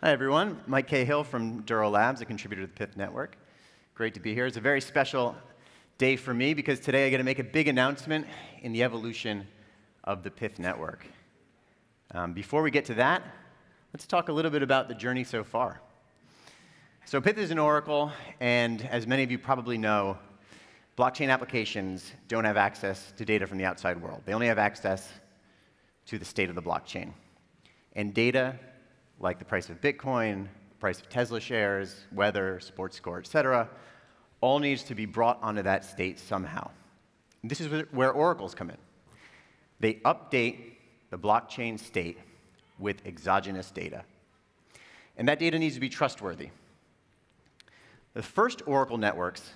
Hi, everyone. Mike Cahill from Duro Labs, a contributor to the Pyth network. Great to be here. It's a very special day for me because today I get to make a big announcement in the evolution of the Pyth network. Before we get to that, let's talk a little bit about the journey so far. So Pyth is an oracle, and as many of you probably know, blockchain applications don't have access to data from the outside world. They only have access to the state of the blockchain. And data, like the price of Bitcoin, the price of Tesla shares, weather, sports score, etc., all needs to be brought onto that state somehow. And this is where oracles come in. They update the blockchain state with exogenous data. And that data needs to be trustworthy. The first oracle networks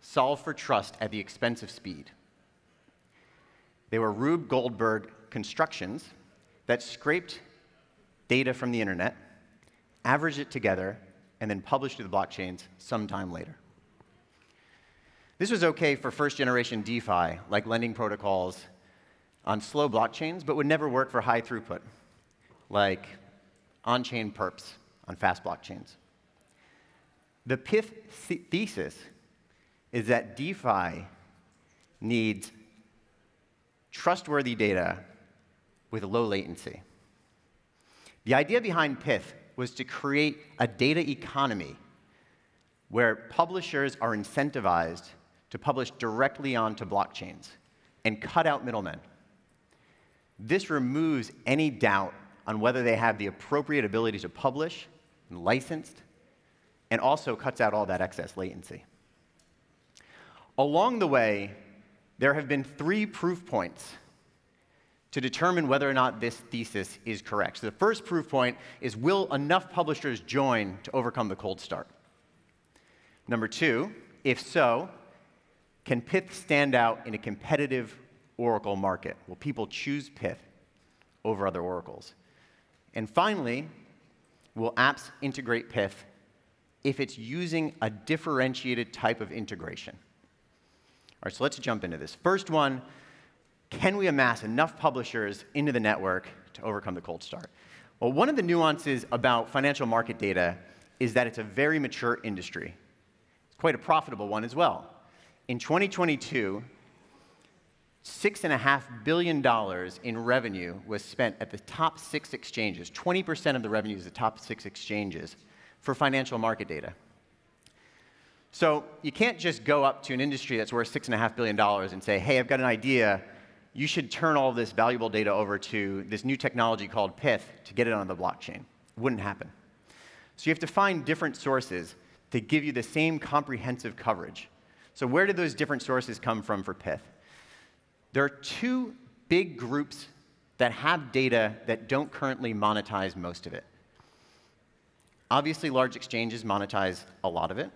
solved for trust at the expense of speed. They were Rube Goldberg constructions that scraped data from the internet, averaged it together, and then published to the blockchains sometime later. This was okay for first-generation DeFi, like lending protocols on slow blockchains, but would never work for high throughput, like on-chain perps on fast blockchains. The Pyth thesis is that DeFi needs trustworthy data with low latency. The idea behind Pyth was to create a data economy where publishers are incentivized to publish directly onto blockchains and cut out middlemen. This removes any doubt on whether they have the appropriate ability to publish and licensed, and also cuts out all that excess latency. Along the way, there have been 3 proof points to determine whether or not this thesis is correct. So the first proof point is, will enough publishers join to overcome the cold start? Number 2, if so, can Pyth stand out in a competitive oracle market? Will people choose Pyth over other oracles? And finally, will apps integrate Pyth if it's using a differentiated type of integration? All right, so let's jump into this. First one, can we amass enough publishers into the network to overcome the cold start? Well, one of the nuances about financial market data is that it's a very mature industry. It's quite a profitable one as well. In 2022, $6.5 billion in revenue was spent at the top 6 exchanges. 20% of the revenue is the top 6 exchanges for financial market data. So you can't just go up to an industry that's worth $6.5 billion and say, hey, I've got an idea. You should turn all this valuable data over to this new technology called Pyth to get it on the blockchain. It wouldn't happen. So you have to find different sources to give you the same comprehensive coverage. So where do those different sources come from for Pyth? There are 2 big groups that have data that don't currently monetize most of it. Obviously, large exchanges monetize a lot of it.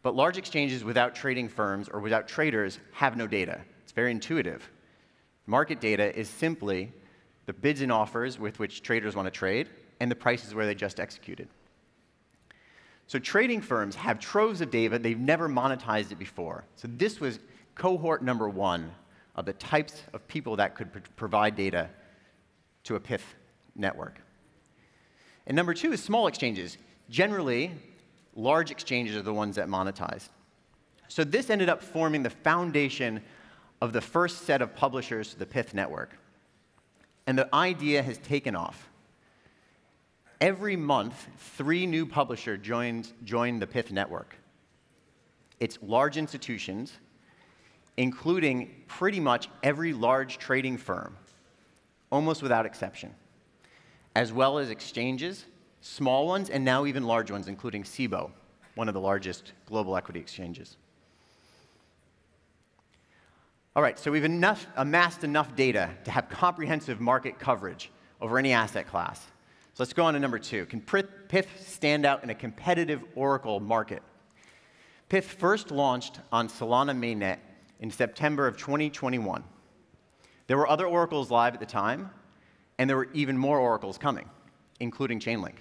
But large exchanges without trading firms or without traders have no data. It's very intuitive. Market data is simply the bids and offers with which traders want to trade and the prices where they just executed. So trading firms have troves of data. They've never monetized it before. So this was cohort number 1 of the types of people that could provide data to a Pyth network. And number 2 is small exchanges. Generally, large exchanges are the ones that monetize. So this ended up forming the foundation of the first set of publishers to the Pyth network. And the idea has taken off. Every month, 3 new publishers join the Pyth network. It's large institutions, including pretty much every large trading firm, almost without exception, as well as exchanges, small ones, and now even large ones, including SIBO, one of the largest global equity exchanges. All right, so we've amassed enough data to have comprehensive market coverage over any asset class. So let's go on to number 2. Can Pyth stand out in a competitive oracle market? Pyth first launched on Solana mainnet in September of 2021. There were other oracles live at the time, and there were even more oracles coming, including Chainlink.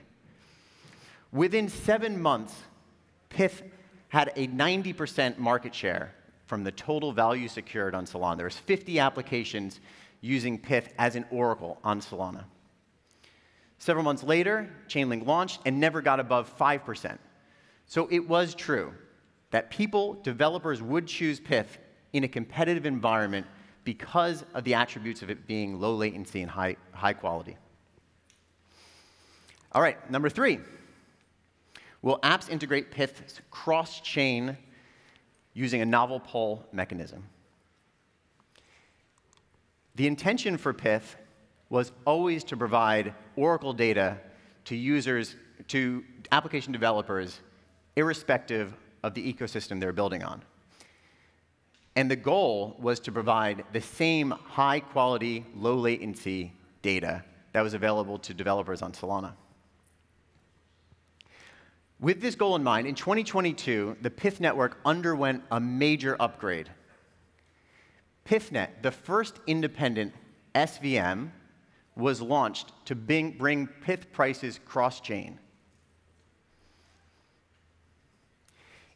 Within 7 months, Pyth had a 90% market share from the total value secured on Solana. There was 50 applications using Pyth as an oracle on Solana. Several months later, Chainlink launched and never got above 5%. So it was true that developers would choose Pyth in a competitive environment because of the attributes of it being low latency and high quality. All right, number 3. Will apps integrate Pyth's cross-chain using a novel poll mechanism? The intention for Pyth was always to provide Oracle data to application developers, irrespective of the ecosystem they're building on. And the goal was to provide the same high-quality, low-latency data that was available to developers on Solana. With this goal in mind, in 2022, the Pyth network underwent a major upgrade. PythNet, the first independent SVM, was launched to bring Pyth prices cross-chain.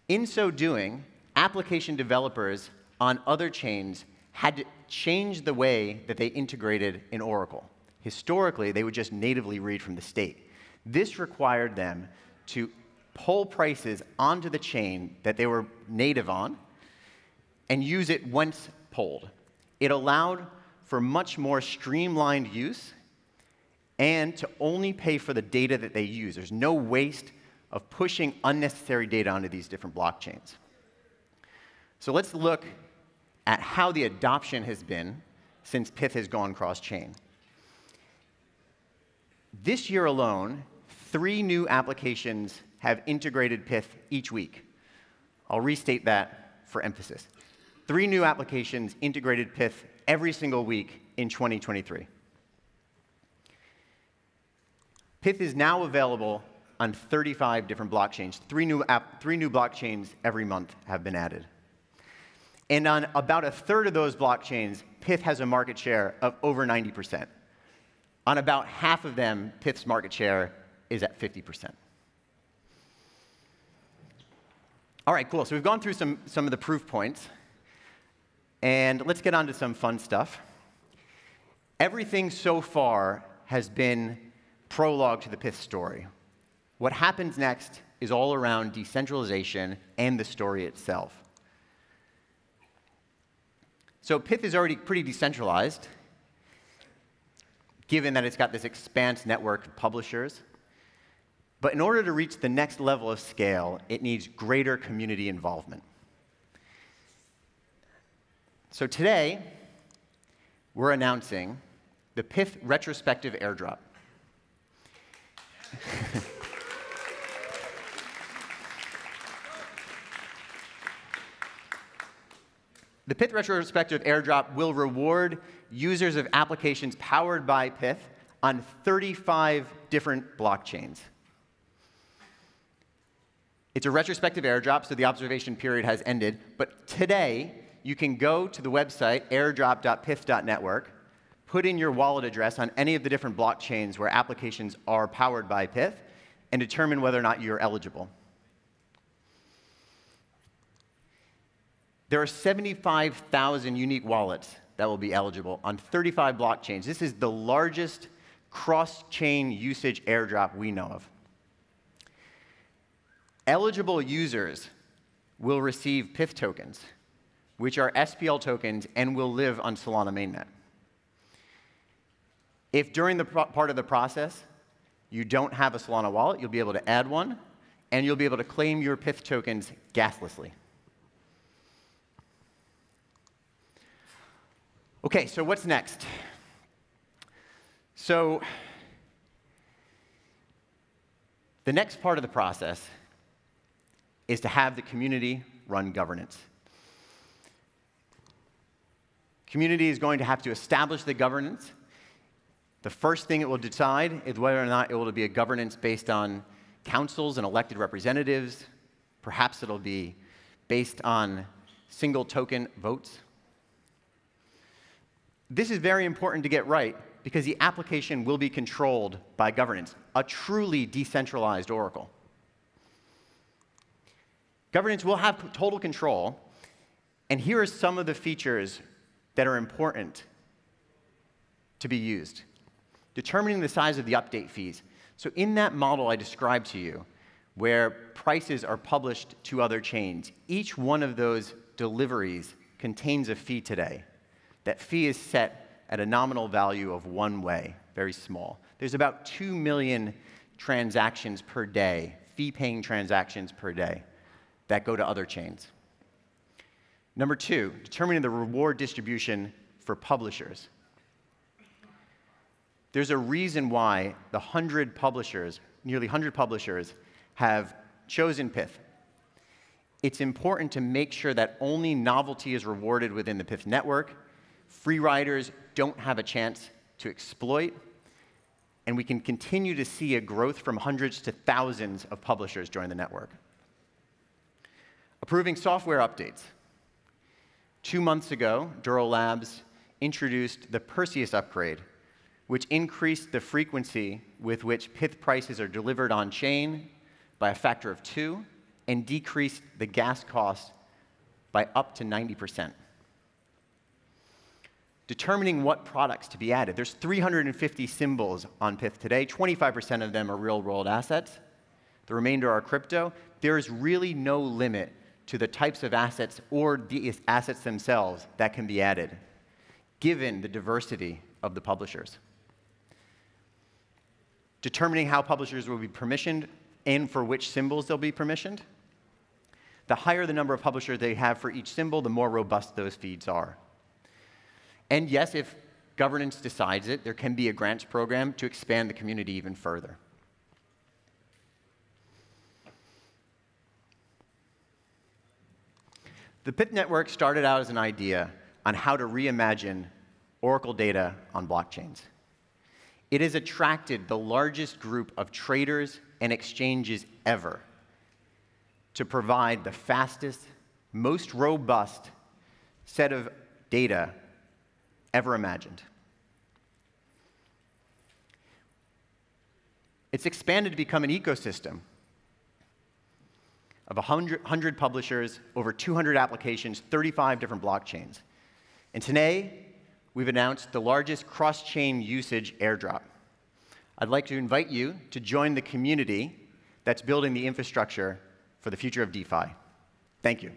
In so doing, application developers on other chains had to change the way that they integrated in Oracle. Historically, they would just natively read from the state. This required them to pull prices onto the chain that they were native on and use it once polled. It allowed for much more streamlined use and to only pay for the data that they use. There's no waste of pushing unnecessary data onto these different blockchains. So let's look at how the adoption has been since Pyth has gone cross-chain. This year alone, 3 new applications have integrated Pyth each week. I'll restate that for emphasis. 3 new applications integrated Pyth every single week in 2023. Pyth is now available on 35 different blockchains. 3 new blockchains every month have been added. And on about a third of those blockchains, Pyth has a market share of over 90%. On about half of them, Pyth's market share is at 50%. All right, cool. So we've gone through some of the proof points. And let's get on to some fun stuff. Everything so far has been prologue to the Pyth story. What happens next is all around decentralization and the story itself. So Pyth is already pretty decentralized, given that it's got this expanse network of publishers. But in order to reach the next level of scale, it needs greater community involvement. So today, we're announcing the Pyth retrospective airdrop. The Pyth retrospective airdrop will reward users of applications powered by Pyth on 35 different blockchains. It's a retrospective airdrop, so the observation period has ended. But today, you can go to the website, airdrop.pyth.network, put in your wallet address on any of the different blockchains where applications are powered by Pyth, and determine whether or not you're eligible. There are 75,000 unique wallets that will be eligible on 35 blockchains. This is the largest cross-chain usage airdrop we know of. Eligible users will receive Pyth tokens, which are SPL tokens and will live on Solana mainnet. If during the part of the process you don't have a Solana wallet, you'll be able to add one, and you'll be able to claim your Pyth tokens gaslessly. OK, so what's next? So the next part of the process is to have the community run governance. Community is going to have to establish the governance. The first thing it will decide is whether or not it will be a governance based on councils and elected representatives. Perhaps it'll be based on single token votes. This is very important to get right because the application will be controlled by governance, a truly decentralized Oracle. Governance will have total control, and here are some of the features that are important to be used. Determining the size of the update fees. So in that model I described to you, where prices are published to other chains, each one of those deliveries contains a fee today. That fee is set at a nominal value of 1 way, very small. There's about 2 million transactions per day, fee-paying transactions per day, that go to other chains. Number 2, determining the reward distribution for publishers. There's a reason why the 100 publishers, nearly 100 publishers, have chosen Pyth. It's important to make sure that only novelty is rewarded within the Pyth network. Free riders don't have a chance to exploit, and we can continue to see a growth from hundreds to thousands of publishers join the network. Approving software updates. 2 months ago, Duro Labs introduced the Perseus upgrade, which increased the frequency with which Pyth prices are delivered on-chain by a factor of 2 and decreased the gas cost by up to 90%. Determining what products to be added. There's 350 symbols on Pyth today. 25% of them are real-world assets. The remainder are crypto. There is really no limit to the types of assets or the assets themselves that can be added, given the diversity of the publishers. Determining how publishers will be permissioned and for which symbols they'll be permissioned. The higher the number of publishers they have for each symbol, the more robust those feeds are. And yes, if governance decides it, there can be a grants program to expand the community even further. The Pyth network started out as an idea on how to reimagine Oracle data on blockchains. It has attracted the largest group of traders and exchanges ever to provide the fastest, most robust set of data ever imagined. It's expanded to become an ecosystem of 100 publishers, over 200 applications, 35 different blockchains. And today, we've announced the largest cross-chain usage airdrop. I'd like to invite you to join the community that's building the infrastructure for the future of DeFi. Thank you.